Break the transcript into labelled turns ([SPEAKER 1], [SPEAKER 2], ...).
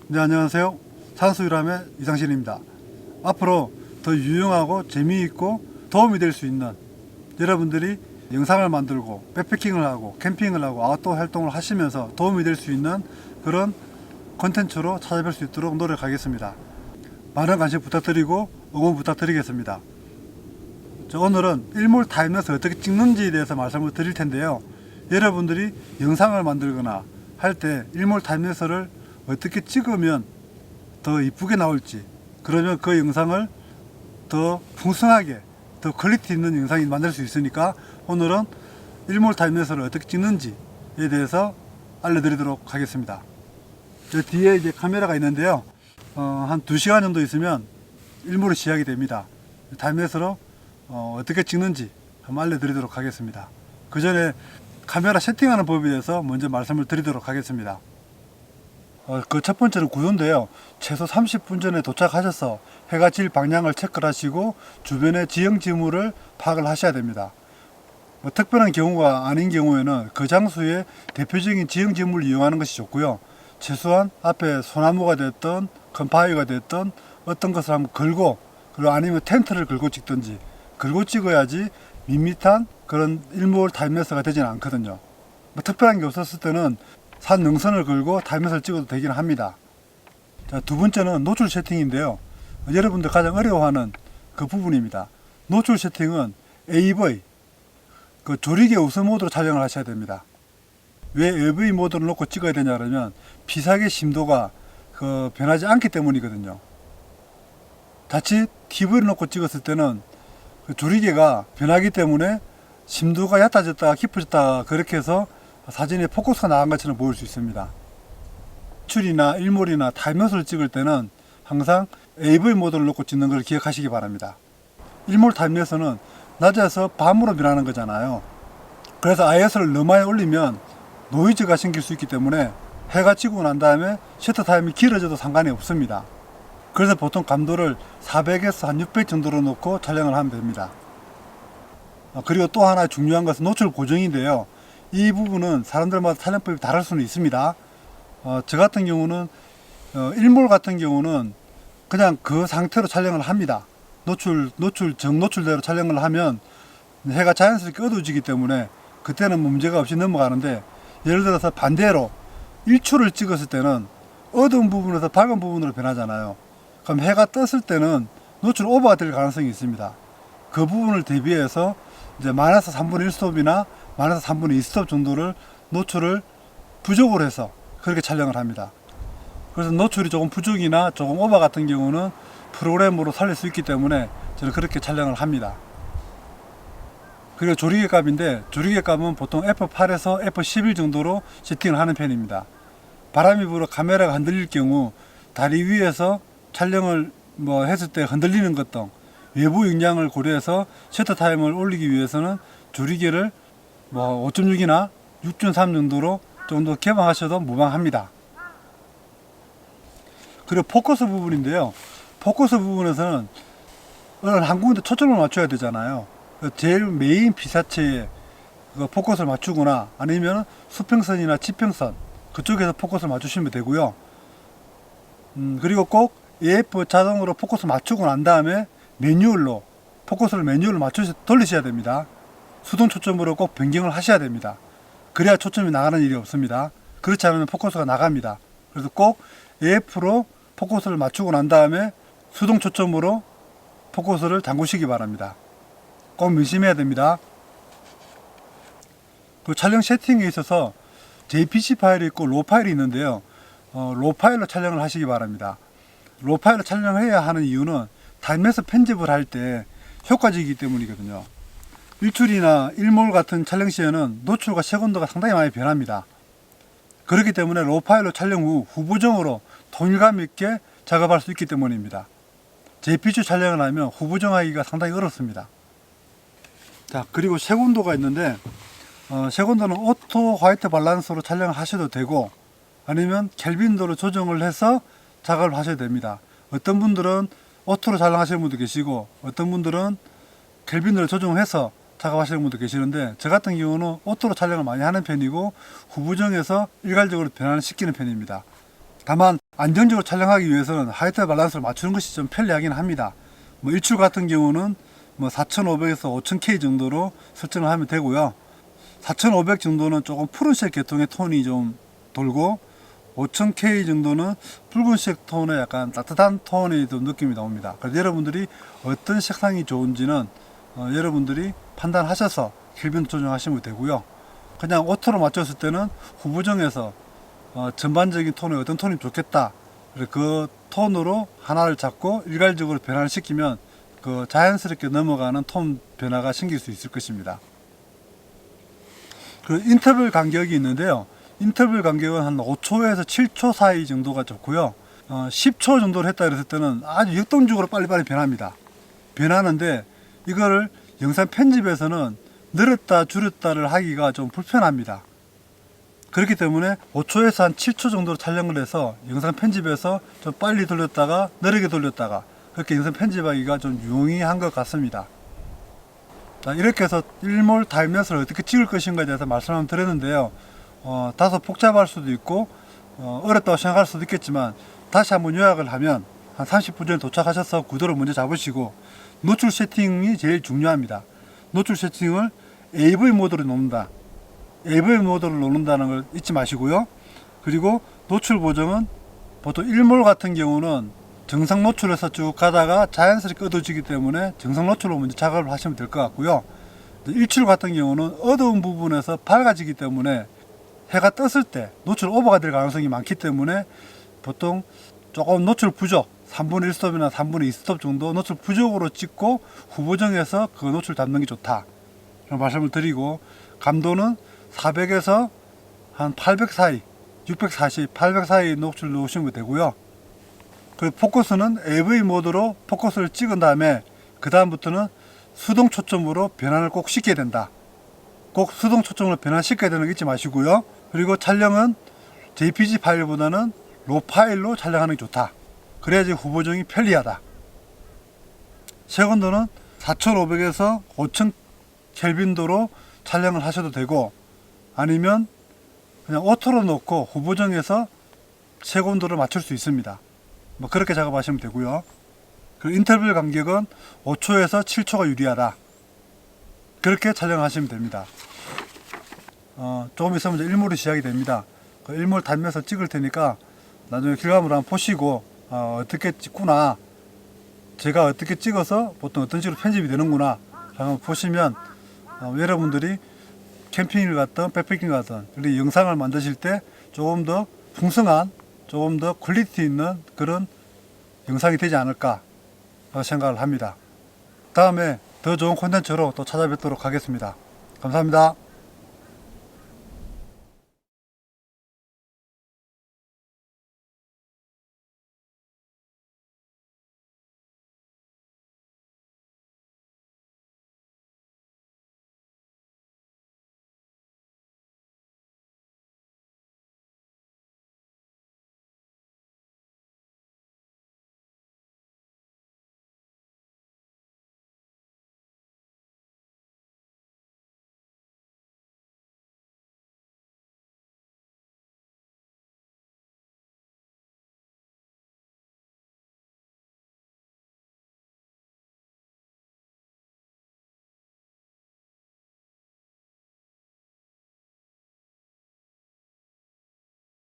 [SPEAKER 1] 네, 안녕하세요. 산수유람의 이상신입니다. 앞으로 더 유용하고 재미있고 도움이 될 수 있는, 여러분들이 영상을 만들고 백패킹을 하고 캠핑을 하고 아웃도어 활동을 하시면서 도움이 될 수 있는 그런 콘텐츠로 찾아뵐 수 있도록 노력하겠습니다. 많은 관심 부탁드리고 응원 부탁드리겠습니다. 오늘은 일몰 타임랩스 어떻게 찍는지에 대해서 말씀을 드릴 텐데요. 여러분들이 영상을 만들거나 할 때 일몰 타임랩스를 어떻게 찍으면 더 이쁘게 나올지, 그러면 그 영상을 더 풍성하게, 더 퀄리티 있는 영상이 만들 수 있으니까 오늘은 일몰 타임랩스를 어떻게 찍는지에 대해서 알려드리도록 하겠습니다. 저 뒤에 이제 카메라가 있는데요. 한 2시간 정도 있으면 일몰이 시작이 됩니다. 타임랩스로 어떻게 찍는지 한번 알려드리도록 하겠습니다. 그 전에 카메라 세팅하는 법에 대해서 먼저 말씀을 드리도록 하겠습니다. 그 첫 번째는 구도인데요. 최소 30분 전에 도착하셔서 해가 질 방향을 체크를 하시고 주변의 지형 지물을 파악을 하셔야 됩니다. 특별한 경우가 아닌 경우에는 그 장소의 대표적인 지형 지물을 이용하는 것이 좋고요. 최소한 앞에 소나무가 됐든 큰 바위가 됐든 어떤 것을 한번 걸고, 그리고 아니면 텐트를 걸고 찍든지 걸고 찍어야지 밋밋한 그런 일몰 타임랩스가 되지는 않거든요. 특별한 게 없었을 때는 산 능선을 걸고 타임랩스를 찍어도 되긴 합니다. 자, 두 번째는 노출 세팅인데요. 여러분들 가장 어려워하는 그 부분입니다. 노출 세팅은 AV, 그 조리개 우선 모드로 촬영을 하셔야 됩니다. 왜 AV 모드를 놓고 찍어야 되냐 그러면 피사계 심도가 변하지 않기 때문이거든요. 자칫 TV를 놓고 찍었을 때는 그 조리개가 변하기 때문에 심도가 얕아졌다가 깊어졌다가 그렇게 해서 사진에 포커스가 나간 것처럼 보일 수 있습니다. 출이나 일몰이나 타임랩스를 찍을 때는 항상 AV 모드를 놓고 찍는 걸 기억하시기 바랍니다. 일몰 타임랩스는 낮에서 밤으로 변하는 거잖아요. 그래서 IS를 너무 많이 올리면 노이즈가 생길 수 있기 때문에 해가 지고 난 다음에 셔터 타임이 길어져도 상관이 없습니다. 그래서 보통 감도를 400에서 한 600 정도로 놓고 촬영을 하면 됩니다. 그리고 또 하나 중요한 것은 노출 고정인데요. 이 부분은 사람들마다 촬영법이 다를 수는 있습니다. 저 같은 경우는 일몰 같은 경우는 그냥 그 상태로 촬영을 합니다. 정노출대로 촬영을 하면 해가 자연스럽게 어두워지기 때문에 그때는 문제가 없이 넘어가는데, 예를 들어서 반대로 일출을 찍었을 때는 어두운 부분에서 밝은 부분으로 변하잖아요. 그럼 해가 떴을 때는 노출 오버가 될 가능성이 있습니다. 그 부분을 대비해서 이제 마이너스 3분의 1 스톱이나 마이너스 3분의 2 스톱 정도를 노출을 부족으로 해서 그렇게 촬영을 합니다. 그래서 노출이 조금 부족이나 조금 오버 같은 경우는 프로그램으로 살릴 수 있기 때문에 저는 그렇게 촬영을 합니다. 그리고 조리개 값인데, 조리개 값은 보통 F8에서 F11 정도로 세팅을 하는 편입니다. 바람이 불어 카메라가 흔들릴 경우 다리 위에서 촬영을 했을 때 흔들리는 것 등 외부 영향을 고려해서 셔터 타임을 올리기 위해서는 조리개를 5.6이나 6.3 정도로 좀 더 개방하셔도 무방합니다. 그리고 포커스 부분인데요. 포커스 부분에서는 한 군데 초점을 맞춰야 되잖아요. 제일 메인 피사체에 포커스를 맞추거나 아니면 수평선이나 지평선 그쪽에서 포커스를 맞추시면 되고요. 그리고 꼭 AF 자동으로 포커스 맞추고 난 다음에 포커스를 매뉴얼로 돌리셔야 됩니다. 수동 초점으로 꼭 변경을 하셔야 됩니다. 그래야 초점이 나가는 일이 없습니다. 그렇지 않으면 포커스가 나갑니다. 그래서 꼭 AF로 포커스를 맞추고 난 다음에 수동 초점으로 포커스를 잠그시기 바랍니다. 꼭 명심해야 됩니다. 그 촬영 세팅에 있어서 JPG 파일이 있고 로 파일이 있는데요. 로 파일로 촬영을 하시기 바랍니다. 로 파일로 촬영해야 하는 이유는 타임랩스 편집을 할 때 효과적이기 때문이거든요. 일출이나 일몰 같은 촬영 시에는 노출과 색온도가 상당히 많이 변합니다. 그렇기 때문에 로 파일로 촬영 후 후보정으로 통일감 있게 작업할 수 있기 때문입니다. JPG 촬영을 하면 후보정하기가 상당히 어렵습니다. 자, 그리고 색온도가 있는데 색온도는 오토 화이트 밸런스로 촬영을 하셔도 되고 아니면 켈빈도로 조정을 해서 작업을 하셔도 됩니다. 어떤 분들은 오토로 촬영하시는 분도 계시고 어떤 분들은 켈빈으로 조정해서 작업하시는 분도 계시는데, 저 같은 경우는 오토로 촬영을 많이 하는 편이고 후보정에서 일괄적으로 변환시키는 편입니다. 다만 안정적으로 촬영하기 위해서는 화이트 밸런스를 맞추는 것이 좀 편리하긴 합니다. 뭐 일출 같은 경우는 뭐 4500에서 5000K 정도로 설정을 하면 되고요. 4500 정도는 조금 푸른색 계통의 톤이 좀 돌고 5000K 정도는 붉은색 톤의 약간 따뜻한 톤의 좀 느낌이 나옵니다. 그래서 여러분들이 어떤 색상이 좋은지는 여러분들이 판단하셔서 켈빈 조정하시면 되고요. 그냥 오토로 맞췄을 때는 후보정에서 전반적인 톤이 어떤 톤이 좋겠다. 그 톤으로 하나를 잡고 일괄적으로 변화를 시키면 그 자연스럽게 넘어가는 톤 변화가 생길 수 있을 것입니다. 그 인터벌 간격이 있는데요. 인터벌 간격은 한 5초에서 7초 사이 정도가 좋고요. 10초 정도를 했다 그랬을 때는 아주 역동적으로 빨리빨리 변합니다. 변하는데 이거를 영상 편집에서는 늘었다 줄였다를 하기가 좀 불편합니다. 그렇기 때문에 5초에서 한 7초 정도로 촬영을 해서 영상 편집에서 좀 빨리 돌렸다가 느리게 돌렸다가 그렇게 영상 편집하기가 좀 유용한 것 같습니다. 자, 이렇게 해서 일몰 타임랩스를 어떻게 찍을 것인가에 대해서 말씀을 드렸는데요. 다소 복잡할 수도 있고 어렵다고 생각할 수도 있겠지만 다시 한번 요약을 하면 한 30분 전에 도착하셔서 구도를 먼저 잡으시고 노출 세팅이 제일 중요합니다. 노출 세팅을 AV 모드로 놓는다. AV 모드를 놓는다는 걸 잊지 마시고요. 그리고 노출 보정은 보통 일몰 같은 경우는 정상 노출에서 쭉 가다가 자연스럽게 어두워지기 때문에 정상 노출로 먼저 작업을 하시면 될 것 같고요. 일출 같은 경우는 어두운 부분에서 밝아지기 때문에 해가 떴을 때 노출 오버가 될 가능성이 많기 때문에 보통 조금 노출 부족 3분의 1스톱이나 3분의 2스톱 정도 노출 부족으로 찍고 후보정에서 그 노출 잡는 게 좋다 그런 말씀을 드리고, 감도는 400에서 한 800 사이 640, 800 사이 노출 놓으시면 되고요. 그 포커스는 AV 모드로 포커스를 찍은 다음에 그 다음부터는 수동 초점으로 변환을 꼭 시켜야 된다. 꼭 수동 초점으로 변환시켜야 되는 거 잊지 마시고요. 그리고 촬영은 JPG 파일보다는 로 파일로 촬영하는 게 좋다. 그래야지 후보정이 편리하다. 색온도는 4500에서 5000 켈빈도로 촬영을 하셔도 되고, 아니면 그냥 오토로 놓고 후보정에서 색온도를 맞출 수 있습니다. 뭐 그렇게 작업하시면 되고요. 그리고 인터벌 간격은 5초에서 7초가 유리하다. 그렇게 촬영하시면 됩니다. 조금 있으면 이제 일몰이 시작이 됩니다. 그 일몰 타임에서 찍을 테니까 나중에 결과물을 한번 보시고 어떻게 찍구나, 제가 어떻게 찍어서 보통 어떤 식으로 편집이 되는구나 한번 보시면 여러분들이 캠핑을 갔든 백패킹을 갔든 우리 영상을 만드실 때 조금 더 풍성한, 조금 더 퀄리티 있는 그런 영상이 되지 않을까 생각을 합니다. 다음에 더 좋은 콘텐츠로 또 찾아뵙도록 하겠습니다. 감사합니다.